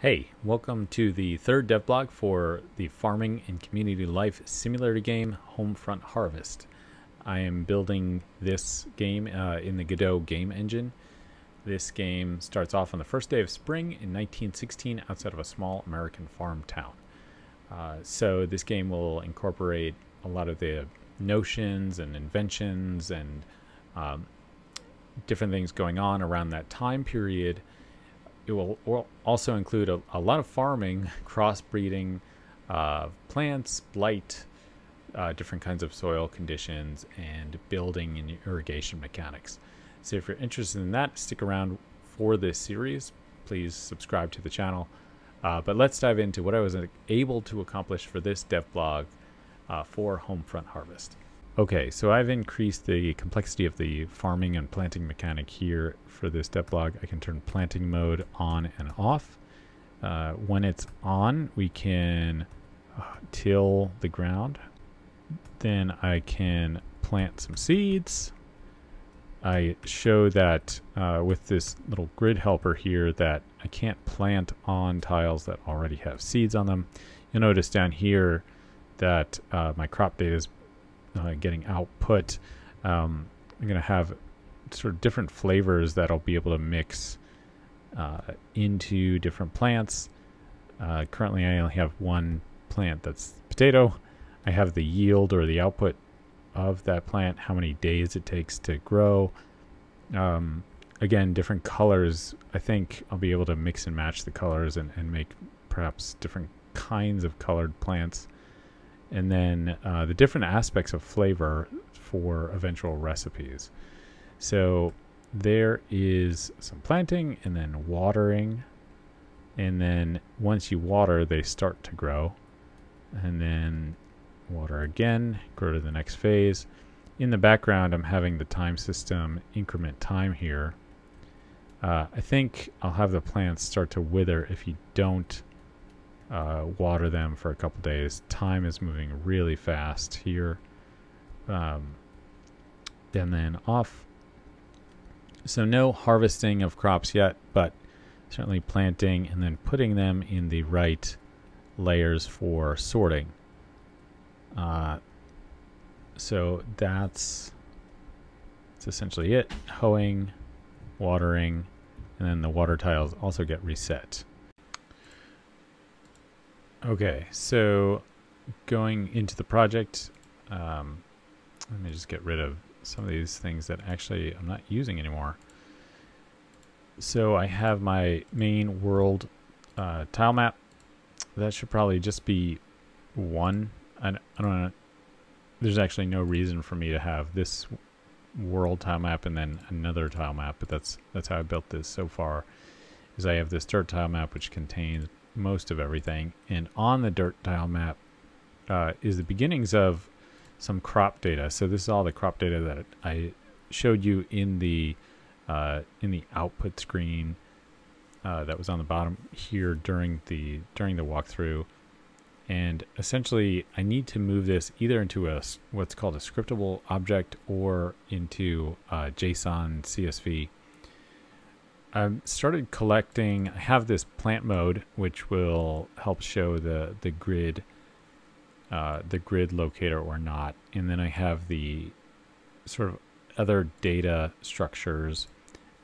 Hey, welcome to the third devblog for the farming and community life simulator game Homefront Harvest. I am building this game in the Godot game engine. This game starts off on the first day of spring in 1916 outside of a small American farm town. So this game will incorporate a lot of the notions and inventions and different things going on around that time period. It will also include a lot of farming, crossbreeding, plants, blight, different kinds of soil conditions, and building and irrigation mechanics. So if you're interested in that, stick around for this series. Please subscribe to the channel. But let's dive into what I was able to accomplish for this devblog for Homefront Harvest. Okay, so I've increased the complexity of the farming and planting mechanic here for this devblog. I can turn planting mode on and off. When it's on, we can till the ground. Then I can plant some seeds. I show that with this little grid helper here that I can't plant on tiles that already have seeds on them. You'll notice down here that my crop data is getting output. I'm going to have sort of different flavors that I'll be able to mix into different plants. Currently I only have one plant that's potato. I have the yield or the output of that plant, how many days it takes to grow. Again, different colors. I think I'll be able to mix and match the colors and make perhaps different kinds of colored plants. And then the different aspects of flavor for eventual recipes. So there is some planting and then watering. And then once you water, they start to grow. And then water again, grow to the next phase. In the background, I'm having the time system increment time here. I think I'll have the plants start to wither if you don't water them for a couple days. Time is moving really fast here. And then off. So no harvesting of crops yet, but certainly planting and then putting them in the right layers for sorting. So that's essentially it. Hoeing, watering, and then the water tiles also get reset. Okay, so going into the project, let me just get rid of some of these things that actually I'm not using anymore. So I have my main world tile map. That should probably just be one. I don't know. There's actually no reason for me to have this world tile map and then another tile map, but that's how I built this so far. Is I have this dirt tile map which contains most of everything, and on the dirt tile map is the beginnings of some crop data. So this is all the crop data that I showed you in the output screen that was on the bottom here during the walkthrough. And essentially I need to move this either into what's called a scriptable object or into JSON CSV. I've started collecting. I have this plant mode, which will help show the grid locator or not, and then I have the sort of other data structures.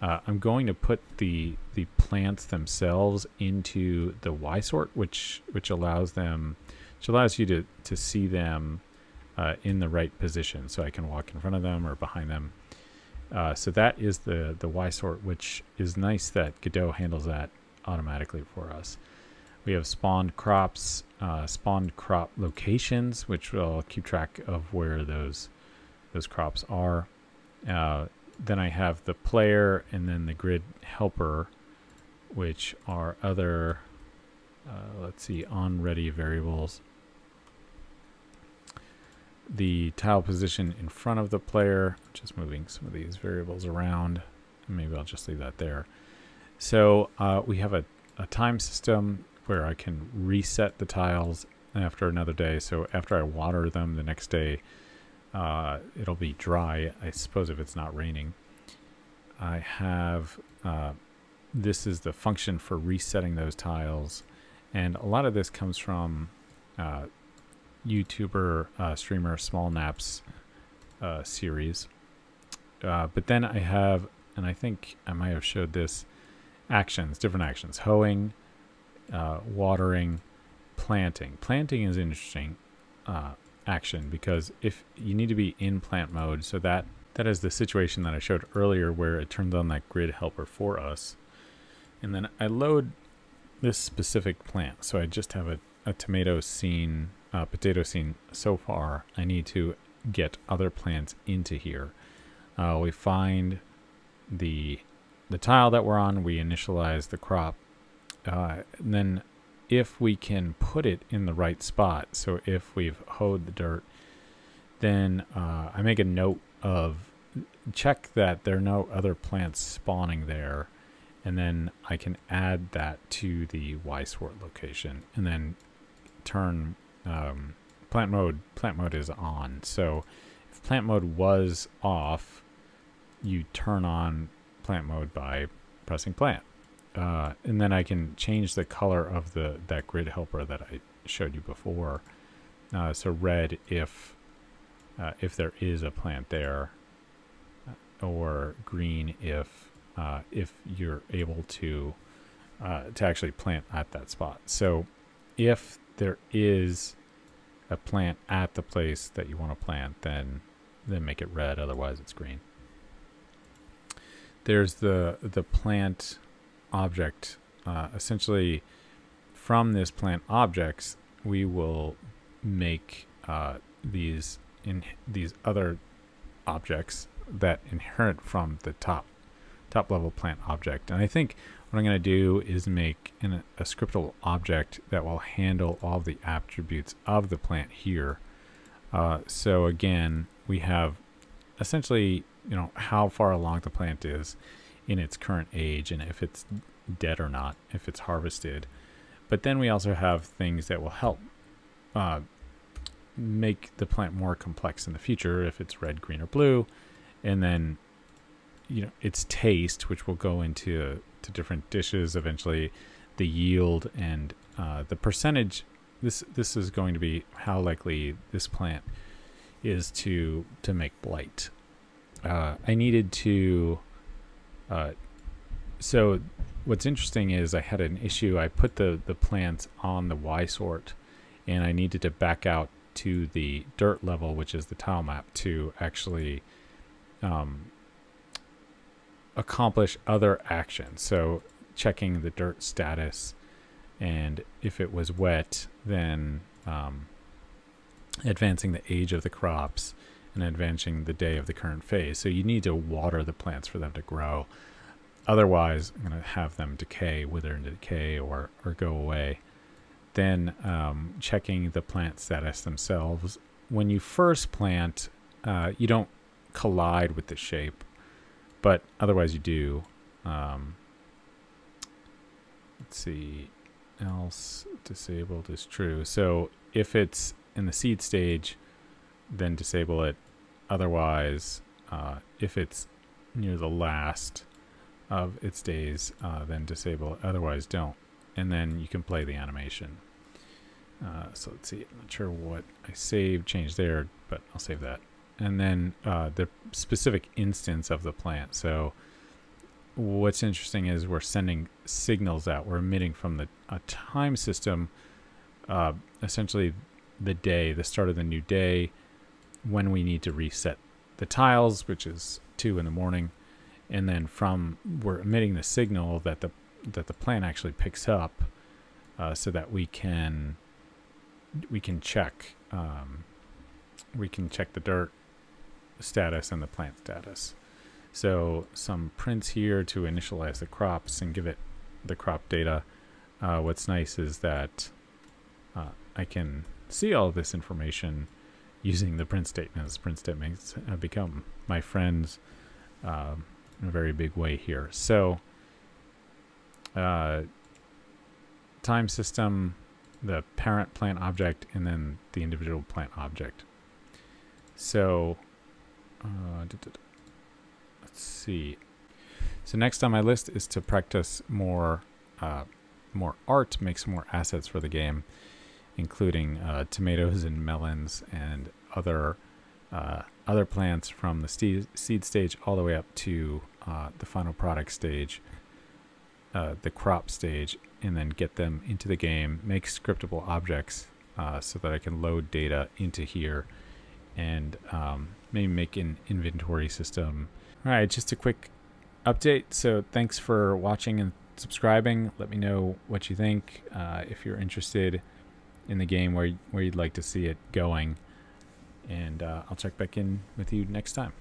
I'm going to put the plants themselves into the Y-sort, which allows you to see them in the right position, so I can walk in front of them or behind them. So that is the Y-sort, which is nice that Godot handles that automatically for us. We have spawned crops, spawned crop locations, which will keep track of where those crops are. Then I have the player and then the grid helper, which are other, let's see, on ready variables. The tile position in front of the player, just moving some of these variables around. Maybe I'll just leave that there. So we have a time system where I can reset the tiles after another day. So after I water them the next day, it'll be dry, I suppose, if it's not raining. I have this is the function for resetting those tiles. And a lot of this comes from YouTuber, streamer Small Naps series. But then I have, and I think I might have showed this, different actions: hoeing, watering, planting. Planting is an interesting action because if you need to be in plant mode, so that is the situation that I showed earlier where it turned on that grid helper for us. And then I load this specific plant. So I just have a tomato scene, potato scene so far. I need to get other plants into here. We find the tile that we're on, we initialize the crop. And then if we can put it in the right spot, so if we've hoed the dirt, then I make a note of check that there are no other plants spawning there, and then I can add that to the Y-sort location, and then turn plant mode. Plant mode is on. So if plant mode was off, you turn on plant mode by pressing plant. And then I can change the color of that grid helper that I showed you before. So red if there is a plant there, or green if you're able to actually plant at that spot. So if there is a plant at the place that you want to plant, then make it red. Otherwise, it's green. There's the plant object. Essentially, from this plant objects, we will make these other objects that inherit from the top level plant object. And I think what I'm going to do is make a scriptable object that will handle all the attributes of the plant here. So again, we have essentially, how far along the plant is in its current age, and if it's dead or not, if it's harvested. But then we also have things that will help make the plant more complex in the future, if it's red, green, or blue. And then, its taste, which will go into different dishes eventually, the yield, and the percentage. This is going to be how likely this plant is to make blight. I needed to. So what's interesting is I had an issue. I put the plants on the Y-sort, and I needed to back out to the dirt level, which is the tile map, to actually accomplish other actions. So checking the dirt status, and if it was wet, then advancing the age of the crops and advancing the day of the current phase. So you need to water the plants for them to grow. Otherwise, I'm going to have them decay, wither and decay, or go away. Then checking the plant status themselves. When you first plant, you don't collide with the shape, but otherwise you do. Let's see, else disabled is true. So if it's in the seed stage, then disable it. Otherwise, if it's near the last of its days, then disable it. Otherwise, don't. And then you can play the animation. So let's see, I'm not sure what I saved, changed there, but I'll save that. And then the specific instance of the plant. So what's interesting is we're sending signals out. We're emitting from a time system, essentially the start of the new day, when we need to reset the tiles, which is 2 in the morning. And then we're emitting the signal that the plant actually picks up, so that we can check the dirt status and the plant status. So some prints here to initialize the crops and give it the crop data. What's nice is that I can see all of this information using the print statements. Print statements have become my friends in a very big way here. So time system, the parent plant object, and then the individual plant object. So let's see. So next on my list is to practice more art, make some more assets for the game, including tomatoes and melons and other plants from the seed stage all the way up to the final product stage, the crop stage, and then get them into the game, make scriptable objects so that I can load data into here and maybe make an inventory system. All right, just a quick update. So thanks for watching and subscribing. Let me know what you think, if you're interested in the game, where you'd like to see it going. And I'll check back in with you next time.